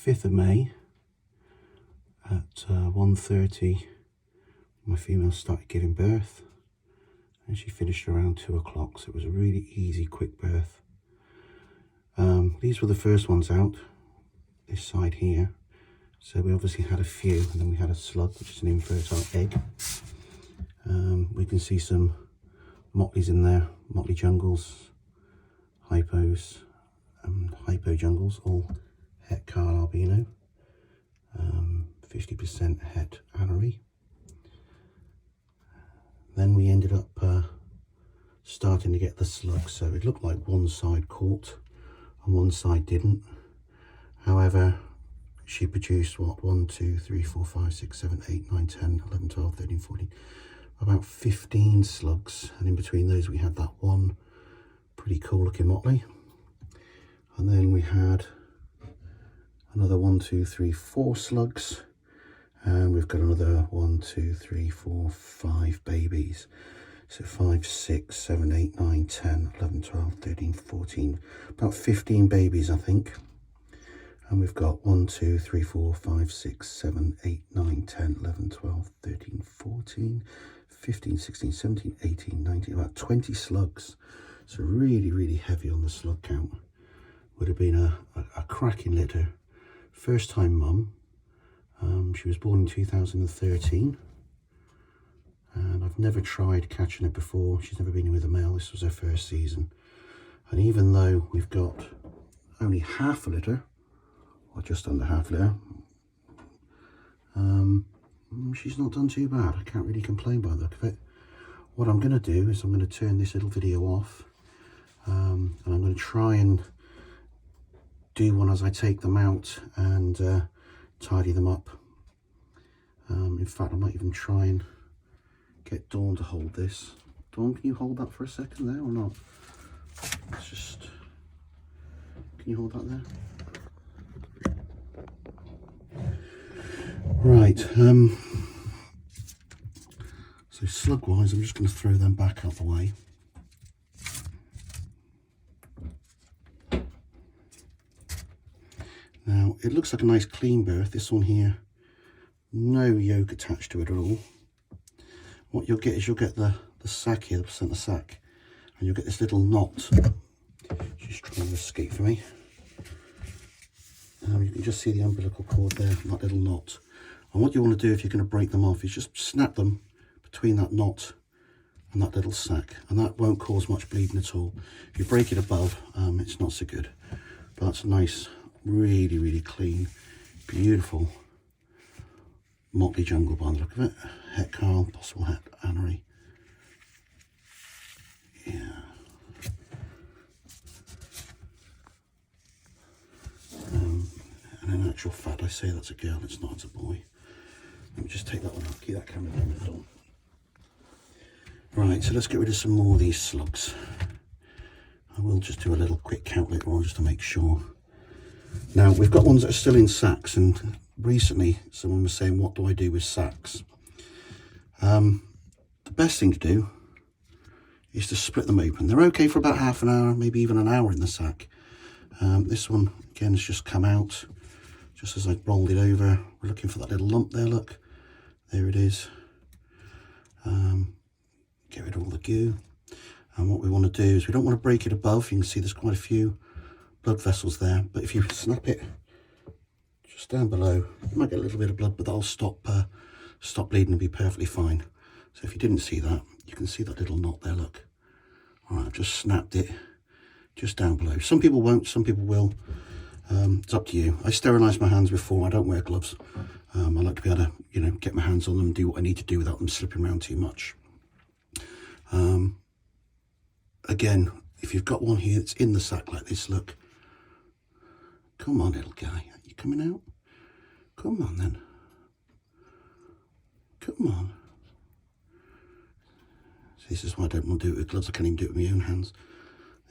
5th of May at 1:30, my female started giving birth, and she finished around 2 o'clock, so it was a really easy, quick birth. These were the first ones out, this side here. So we obviously had a few, and then we had a slug, which is an infertile egg. We can see some Motleys in there, Motley jungles, hypos, and hypo jungles, all het Carl albino, 50% het Anery. Then we ended up starting to get the slugs, so it looked like one side caught and one side didn't. However, she produced what, 1, 2, 3, 4, 5, 6, 7, 8, 9, 10, 11, 12, 13, 14, about 15 slugs, and in between those we had that one pretty cool looking Motley. And then we had another 1, 2, 3, 4 slugs, and we've got another 1, 2, 3, 4, 5 babies. So 5, 6, 7, 8, 9, 10, 11, 12, 13, 14, about 15 babies, I think. And we've got 1, 2, 3, 4, 5, 6, 7, 8, 9, 10, 11, 12, 13, 14, 15, 16, 17, 18, 19, about 20 slugs. So really, really heavy on the slug count. Would have been a cracking litter. First time mum. She was born in 2013. And I've never tried catching it before. She's never been in with a male. This was her first season. And even though we've got only half a litter, or just under half a litter, she's not done too bad. I can't really complain by the look of it. What I'm going to do is I'm going to turn this little video off, and I'm going to try and do one as I take them out and tidy them up. In fact, I might even try and get Dawn to hold this. Dawn, can you hold that for a second there or not? Let's just, can you hold that there? Right, so slug wise, I'm just going to throw them back out the way. Now, it looks like a nice clean birth. This one here, no yolk attached to it at all. What you'll get is you'll get the sac here, the placenta sac, and you'll get this little knot. She's trying to escape from me. You can just see the umbilical cord there, that little knot. And what you want to do if you're going to break them off is just snap them between that knot and that little sac, and that won't cause much bleeding at all. If you break it above, it's not so good. But that's a nice, really, really clean, beautiful Motley jungle by the look of it. Het Carl, possible het Anery. Yeah. And in actual fact, I say that's a girl, it's not, it's a boy. Let me just take that one out, keep that camera down the door. Right, so let's get rid of some more of these slugs. I will just do a little quick count later on just to make sure. Now, we've got ones that are still in sacks, and recently someone was saying, what do I do with sacks? The best thing to do is to split them open. They're okay for about half an hour, maybe even an hour in the sack. This one, again, has just come out just as I rolled it over. We're looking for that little lump there, look. There it is. Get rid of all the goo. And what we want to do is we don't want to break it above. You can see there's quite a few blood vessels there. But if you snap it just down below, you might get a little bit of blood, but that'll stop bleeding and be perfectly fine. So if you didn't see that, you can see that little knot there, look. All right, I've just snapped it just down below. Some people won't, some people will. It's up to you. I sterilise my hands before. I don't wear gloves. I like to be able to, you know, get my hands on them and do what I need to do without them slipping around too much. Again, if you've got one here that's in the sack like this, look. Come on, little guy. Are you coming out? Come on, then. Come on. So this is why I don't want to do it with gloves. I can't even do it with my own hands.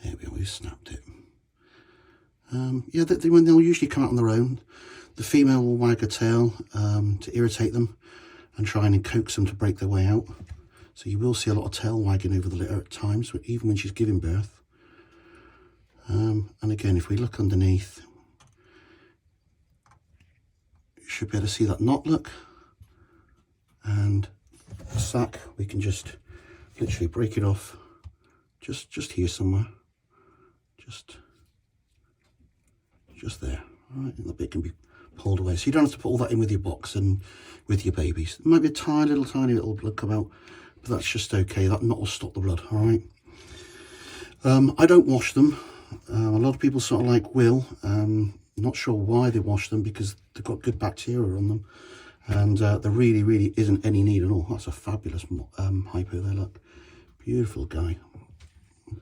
There we go. We've snapped it. Yeah, when they'll usually come out on their own, the female will wag her tail to irritate them and try and coax them to break their way out. So you will see a lot of tail wagging over the litter at times, even when she's giving birth. And again, if we look underneath, should be able to see that knot, look. And the sack, we can just literally break it off just here somewhere. Just there. All right, and the bit can be pulled away. So you don't have to put all that in with your box and with your babies. There might be a tiny little blood come out, but that's just okay. That knot will stop the blood, all right? I don't wash them. A lot of people sort of like will. Not sure why they wash them, because they've got good bacteria on them. And there really isn't any need at all. That's a fabulous hypo there, look. Beautiful guy.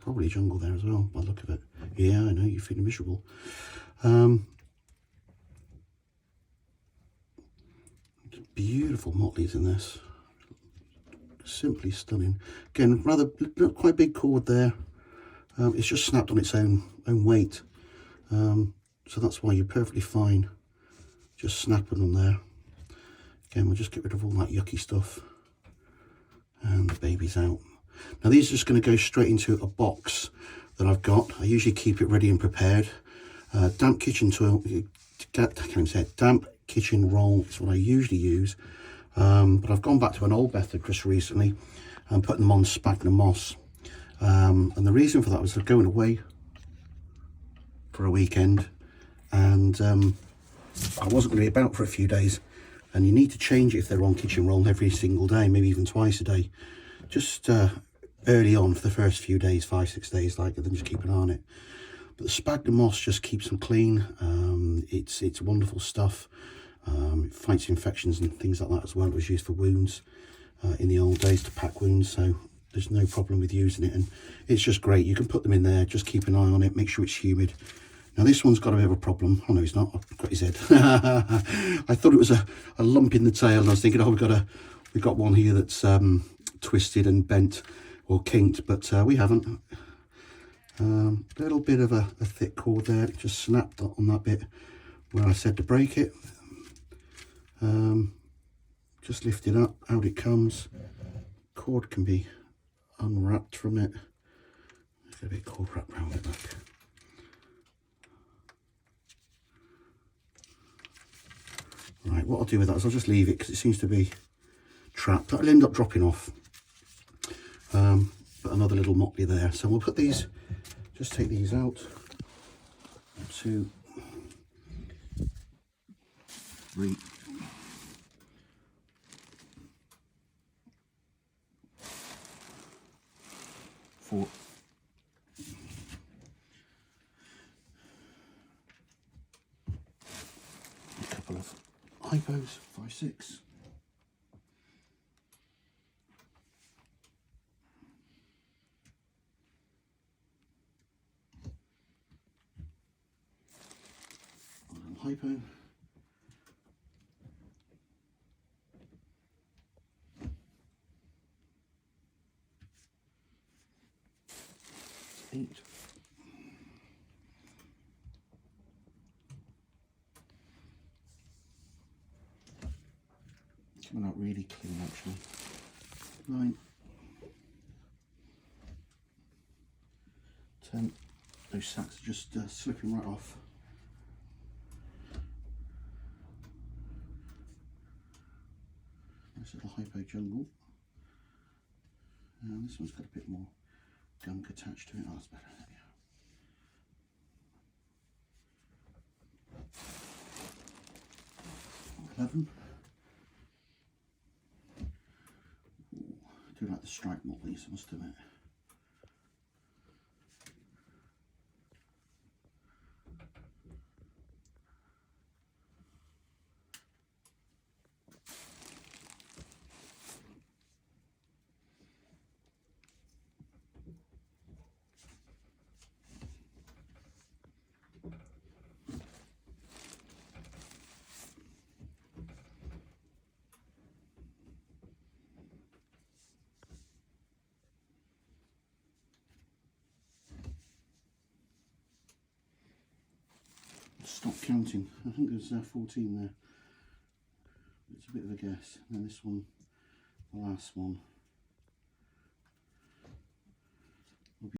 Probably jungle there as well, by the look of it. Yeah, I know, you're feeling miserable. Beautiful motleys in this. Simply stunning. Again, rather quite big cord there. It's just snapped on its own weight. So that's why you're perfectly fine just snapping them there. Again, we'll just get rid of all that yucky stuff. And the baby's out. Now these are just going to go straight into a box that I've got. I usually keep it ready and prepared. Damp kitchen tool, damp kitchen roll is what I usually use. But I've gone back to an old method just recently and putting them on sphagnum moss. And the reason for that was they're going away for a weekend, and I wasn't going to be about for a few days. And you need to change it if they're on kitchen roll every single day, maybe even twice a day. Just early on for the first few days, 5-6 days, like, and then just keep an eye on it. But the sphagnum moss just keeps them clean. It's wonderful stuff. It fights infections and things like that as well. It was used for wounds in the old days, to pack wounds, so there's no problem with using it. And it's just great. You can put them in there, just keep an eye on it, make sure it's humid. Now this one's got a bit of a problem. Oh no, he's not. I've got his head. I thought it was a lump in the tail, and I was thinking, oh, we've got one here that's twisted and bent or kinked, but we haven't. Little bit of a thick cord there. It just snapped on that bit where I said to break it. Just lift it up, out it comes. Cord can be unwrapped from it. There's a bit of cord wrapped around it, look. Right, what I'll do with that is I'll just leave it because it seems to be trapped. That'll end up dropping off. But another little motley there. So we'll put these, just take these out. 2, 3, 4. A couple of hypos, 5, 6. Hypo. 8. Coming out really clean actually. 9. 10. Those sacks are just slipping right off. Nice little hypo jungle. And this one's got a bit more gunk attached to it. Oh, that's better. There we are. 11. Ooh, I do like the striped motleys, I must admit. Stop counting. I think there's 14 there. It's a bit of a guess. And then this one, the last one.